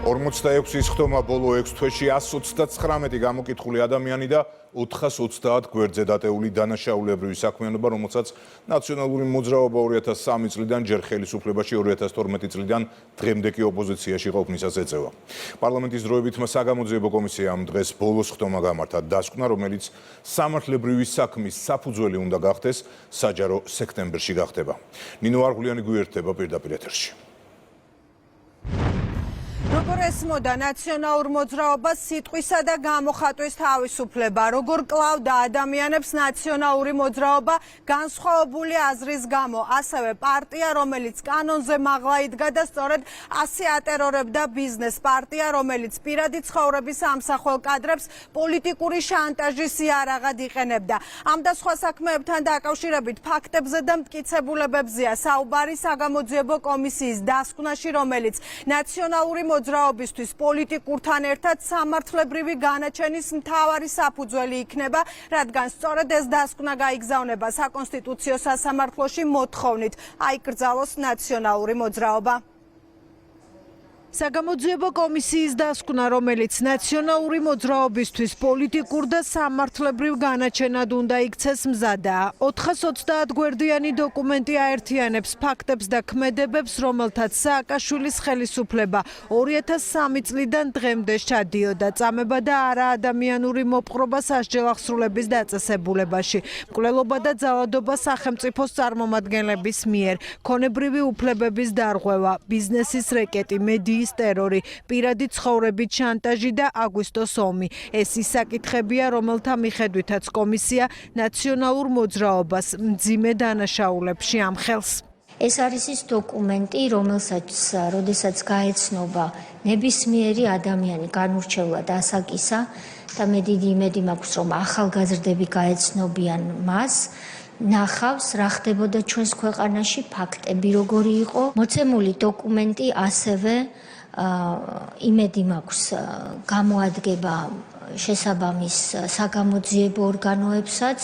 46-ის ხდომა ბოლო 6 თვეში 139 გამოკითხული ადამიანი და 430 გვერდზე დატეული დანაშაულებრივი საქმიანობა, რომელსაც ნაციონალური მოძრაობა 2003 წლიდან ჯერ ხელისუფლებაში, 2012 წლიდან დღემდე კი ოპოზიციაში ყოფნისას ეწევა. პარლამენტის დროებით საგამოძიებო კომისიამ დღეს ბოლოს ხდომა გამართა დასკვნა, რომელიც სამართლებრივი საქმის საფუძველი უნდა გახდეს, საჯარო სექტემბერში გახდება. ნინო არღულიანი გვერდება პირდაპირ ეთერში. როგორ ესმოდა ნაციონალურ მოძრაობას სიტყვისა და გამოხატვის თავისუფლება, როგორ კლავდა ადამიანებს ნაციონალური მოძრაობა განსხვავებული აზრის გამო, ასევე პარტია, რომელიც კანონზე მაღლა იდგა და სწორედ ასე ატერორებდა ბიზნეს, პარტია, რომელიც პირადი ცხოვრების ამსახველ კადრებს პოლიტიკური შანტაჟის იარაღად იყენებდა. ამ და სხვა საქმეებთან დაკავშირებით ფაქტებზე და მტკიცებულებებზეა საუბარი საგამოძიებო კომისიის დასკვნაში, რომელიც ნაციონალური მოძრაობისთვის პოლიტიკურთან ერთად სამართლებრივი განაჩენის მთავარი საფუძველი იქნება, რადგან სწორედ ეს დასკვნა გაიგზავნება საკონსტიტუციო სასამართლოში მოთხოვნით აიკრძალოს ნაციონალური მოძრაობა. საგამოძიებო კომისიის დასკვნა, რომელიც ნაციონალური მოძრაობისთვის პოლიტიკურ და სამართლებრივ განაჩენად უნდა იქცეს მზადაა. 430 გვერდიანი დოკუმენტი აერთიანებს ფაქტებს და ქმედებებს, რომელთაც სააკაშვილის ხელისუფლება 2003 წლიდან დღემდე ჩადიოდა წამება და არაადამიანური მოპყრობა სასჯელახსრულების დაწესებულებაში, მკვლელობა და ძალადობა სახელმწიფოს წარმომადგენლების მიერ, ქონებრივი უფლებების დარღვევა, ბიზნესის რეკეტი, მედიის ტერორი, პირადი ცხოვრებით შანტაჟი და აგვისტოს ომი. ეს ის საკითხებია, რომელთა მიხედვითაც კომისია ნაციონალურ მოძრაობას მძიმე დანაშაულებში ამხელს. ეს არის ის დოკუმენტი, როდესაც გაეცნობა ნებისმიერი ადამიანი განურჩევლად ასაკისა და მე დიდი იმედი მაქვს, რომ ახალგაზრდები გაეცნობიან მას, ნახავს რა ხდებოდა ჩვენს ქვეყანაში, ფაქტები როგორი იყო. მოცემული დოკუმენტი ასევე იმედი მაქვს გამოადგება შესაბამის საგამოძიებო ორგანოებსაც,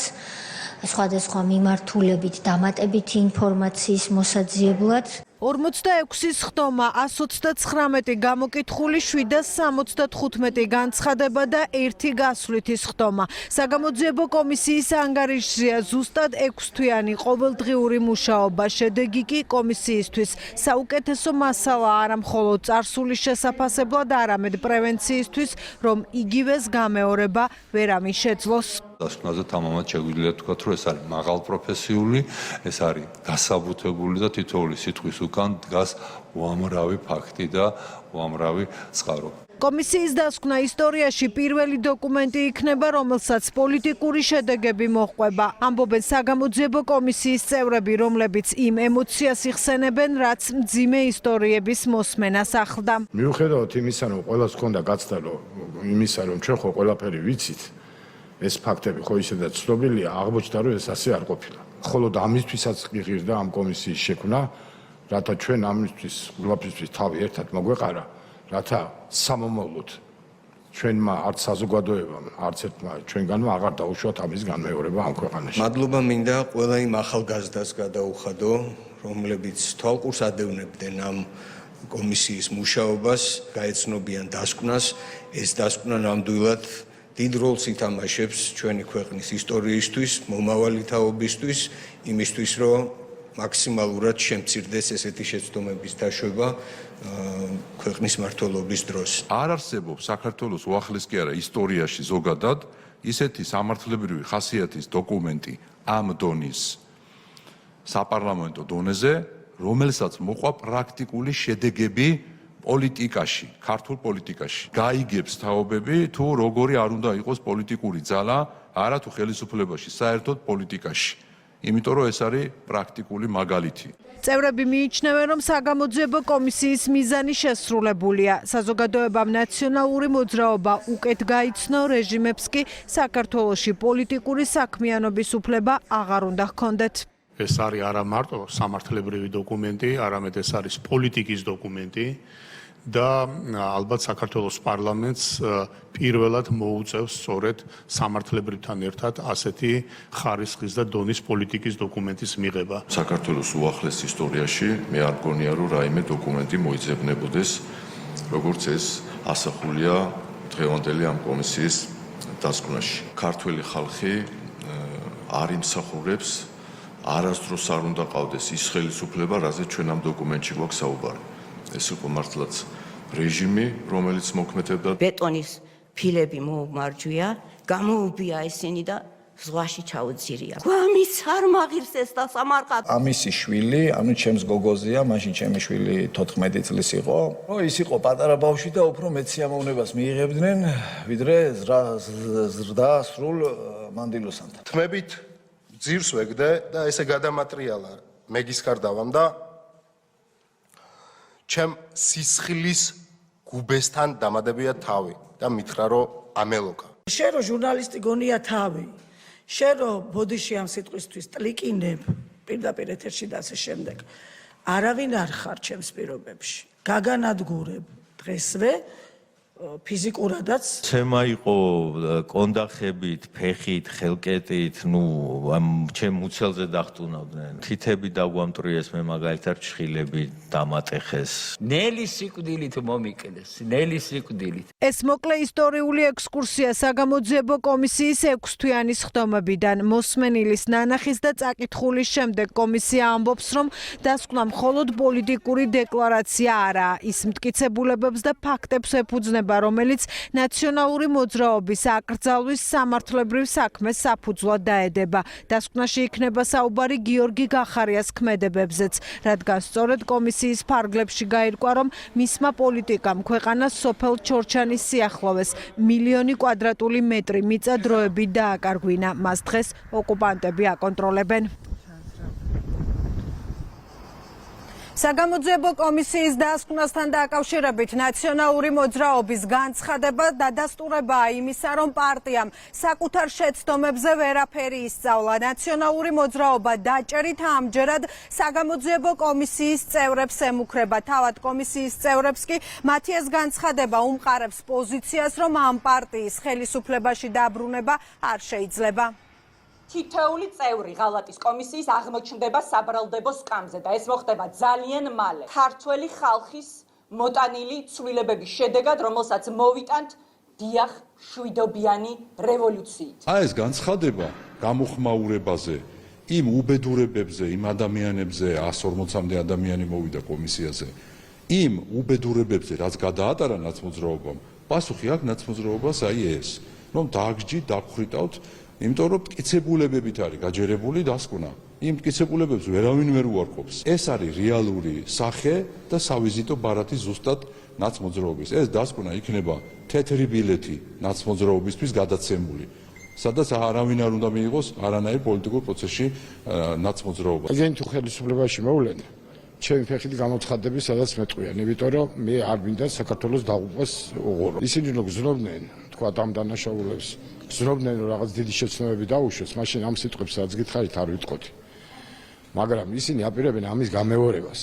სხვადასხვა მიმართულებით დამატებითი ინფორმაციის მოსაძიებლად. 46-ის ხდომა, 139 გამოკითხული, 775 განცხადება და 1 გასვლითის ხდომა. საგამოძიებო კომისიის ანგარიშზეა ზუსტად 6 თვიანი ყოველდღიური მუშაობა. შედეგი კი კომისიისთვის საუკეთესო მასალა არა მხოლოდ წარსულის შესაფასებლად, არამედ პრევენციისთვის, რომ იგივეს გამეორება ვერავინ შეძლოს. დასკვნაზე თამამად შეგვიძლია თქვა, რომ ეს არის მაღალპროფესიული, ეს არის დასაბუთებული და თითოეული სიტყვის უკან დგას უამრავი ფაქტი და უამრავი წყარო. კომისიის დასკვნა ისტორიაში პირველი დოკუმენტი იქნება, რომელსაც პოლიტიკური შედეგები მოჰყვება. ამბობენ საგამოძიებო კომისიის წევრები, რომლებიც იმ ემოციას იხსენებენ, რაც მძიმე ისტორიების მოსმენას ახლდა. მიუხედავად იმისა, რომ ყველას ჰქონდა გაცდა იმისა, რომ ჩვენ ხო ყველაფერი ვიცით, ეს ფაქტები ხო ისედაც ცნობილია, აღმოჩნდა, რომ ეს ასე არ ყოფილა. მხოლოდ ამისთვისაც ღირდა ამ კომისიის შექმნა, რათა ჩვენ ამისთვის ყველაფრისთვის თავი ერთად მოგვეყარა, რათა სამომავლოდ ჩვენმა არც საზოგადოებამ, არც ერთმა ჩვენგანმა აღარ დაუშვათ ამის განმეორება ამ ქვეყანაში. მადლობა მინდა ყველა იმ ახალგაზრდას გადაუხადო, რომლებიც თვალყურს ადევნებდნენ ამ კომისიის მუშაობას, გაეცნობიან დასკვნას. ეს დასკვნა ნამდვილად დიდ როლს ითამაშებს ჩვენი ქვეყნის ისტორიისთვის, მომავალი თაობისთვის, იმისთვის, რომ მაქსიმალურად შემცირდეს ესეთი შეცდომების დაშვება ქვეყნის მმართველობის დროს. არ არსებობს საქართველოს უახლეს კი არა ისტორიაში ზოგადად ისეთი სამართლებრივი ხასიათის დოკუმენტი ამ დონის საპარლამენტო დონეზე, რომელსაც მოყვა პრაქტიკული შედეგები პოლიტიკაში, ქართულ პოლიტიკაში. გაიგებს თაობები თუ როგორი არ უნდა იყოს პოლიტიკური ძალა, არა თუ ხელისუფლებაში, საერთოდ პოლიტიკაში. იმიტომ რომ ეს არის პრაქტიკული მაგალითი. წევრები მიიჩნევენ, რომ საგამოძიებო კომისიის მიზანი შესრულებულია. საზოგადოებამ ნაციონალური მოძრაობა უკეთ გაიცნო, რეჟიმებს კი საქართველოში პოლიტიკური საქმიანობის უფლება აღარ უნდა ჰქონდეთ. ეს არის არა მარტო სამართლებრივი დოკუმენტი, არამედ ეს არის პოლიტიკის დოკუმენტი და ალბათ საქართველოს პარლამენტს პირველად მოუწევს სწორედ სამართლებრივთან ერთად ასეთი ხარისხის და დონის პოლიტიკის დოკუმენტის მიღება. საქართველოს უახლეს ისტორიაში მე არ მგონია, რომ რაიმე დოკუმენტი მოიძებნებოდეს როგორც ეს ასახულია დღევანდელი ამ კომისიის დასკვნაში. ქართველი ხალხი არ იმსახურებს, არასდროს არ უნდა ყავდეს ის ხელისუფლება, რაზეც ჩვენ ამ დოკუმენტში გვაქვს საუბარი. ეს იყო მართლაც რეჟიმი, რომელიც მოქმედებდა. ბეტონის ფილები მოუმარჯვია, გამოუბია ისინი და ზღვაში ჩაუძირია. გვამის არ მაღირს ეს და სამარყად. ამისი შვილი, ანუ ჩემს გოგოზია, მაშინ ჩემი შვილი 14 წლის იყო. ის იყო პატარა ბავშვი და უფრო მეტ სიამოვნებას მიიღებდნენ, ვიდრე ზრდა სრულ მანდილოსანთან. თმებით ძირს ვეგდე და ესე გადამატრიალა მეგისკარდავამ და ჩემ სისხლის გუბესთან დამადებია თავი და მითხრა რომ ამელოკა. შენ რო ჟურნალისტი გონია თავი, შენ რო ბოდიში ამ სიტყვისთვის ტლიკინებ პირდაპირ ეთერში და ასე შემდეგ. არავინ არ ხარ ჩემს პირობებში. გაგანადგურებ დღესვე ფიზიკურადაც. თემა იყო კონდახებით, ფეხით, ხელკეტით, ჩემ მუცელზე დახტუნავდნენ. თითები დაგვამტრიეს, მე მაგალითად ჩხილები დამატეხეს. ნელი სიკვდილით მომიკდეს, ნელი სიკვდილით. ეს მოკლე ისტორიული ექსკურსია საგამოძიებო კომისიის 6 თვიანის ხდომებიდან. მოსმენილის ნანახის და წაკითხulis შემდეგ კომისია ამბობს, რომ დასკვნა მხოლოდ პოლიტიკური დეკლარაცია არაა, ის მტკიცებულებებს და ფაქტებს ეფუძნება, რომელიც ნაციონალური მოძრაობის აკრძალვის სამართლებრივ საქმეს საფუძვლად დაედება. დასკვნაში იქნება საუბარი გიორგი გახარიას ქმედებებზეც, რადგან სწორედ კომისიის ფარგლებში გაირკვა, რომ მისმა პოლიტიკამ ქვეყანას სოფელ ჩორჩანის სიახლოვეს მილიონი კვადრატული მეტრი მიწა დროებით დააკარგვინა. მას დღეს ოკუპანტები აკონტროლებენ. საგამოძიებო კომისიის დასკვნასთან დაკავშირებით ნაციონალური მოძრაობის განცხადება დადასტურებაა იმისა, რომ პარტიამ საკუთარ შეცდომებზე ვერაფერი ისწავლა. ნაციონალური მოძრაობა დაჭერით ამჯერად საგამოძიებო კომისიის წევრებს ემუქრება. თავად კომისიის წევრებს კი მათი ეს განცხადება უმყარებს პოზიციას, რომ ამ პარტიის ხელისუფლებაში დაბრუნება არ შეიძლება. თითოეული წევრი ღალატის კომისიის აღმოჩნდება საბრალდებო სკამზე და ეს მოხდება ძალიან მალე. ქართველი ხალხის მოტანილი ცვლილებების შედეგად, რომელსაც მოვიტანთ დიახ შვიდობიანი რევოლუციით. ეს განცხადება გამოხმაურებაზე, იმ უბედურებებზე, იმ ადამიანებზე, 140-მდე ადამიანი მოვიდა კომისიაზე, იმ უბედურებებზე, რაც გადაატარა ნაცმოძრაობამ, პასუხი აქვს ნაცმოძრაობას ეს, რომ დააგჯით, დაგხრიტავთ, იმიტომ რომ მტკიცებულებებით არის გაჯერებული დასკვნა. იმ მტკიცებულებებს ვერავინ ვერ უარყოფს. ეს არის რეალური სახე და სავიზიტო ბარათი ზუსტად ნაცმოძრაობის. ეს დასკვნა იქნება თეთრი ბილეთი ნაცმოძრაობისთვის გადაცემული, სადაც არავინ არ უნდა მიიღოს არანაირ პოლიტიკურ პროცესში ნაცმოძრაობა. ეგენ თუ ხელისუფლებაში მოვლენ, ჩემი ფეხით გამოცხადები სადაც მეტყვიან, იმიტომ რომ მე არ მინდა საქართველოს დაღუპვას უღურო. ისინი რომ გზნობდნენ, თქვა ამ დანაშაულებს, გზნობდნენ რომ რაღაც დიდი შეცდომები დაუშვეს, მაშინ ამ სიტყვებს რაც გითხარით არ ვიტყოდი. მაგრამ ისინი აპირებენ ამის გამეორებას.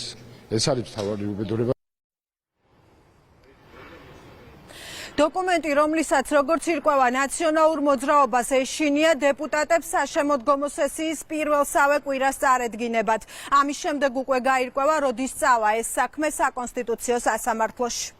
ეს არის მთავარი უბედურება. დოკუმენტი, რომლისაც როგორც ირკვევა ნაციონალურ მოძრაობას ეშინია, დეპუტატებს საშემოდგომო სესიის პირველსავე კვირას წარედგინებათ. ამის შემდეგ უკვე გაირკვევა, როდის წავა ეს საქმე საკონსტიტუციო სასამართლოში.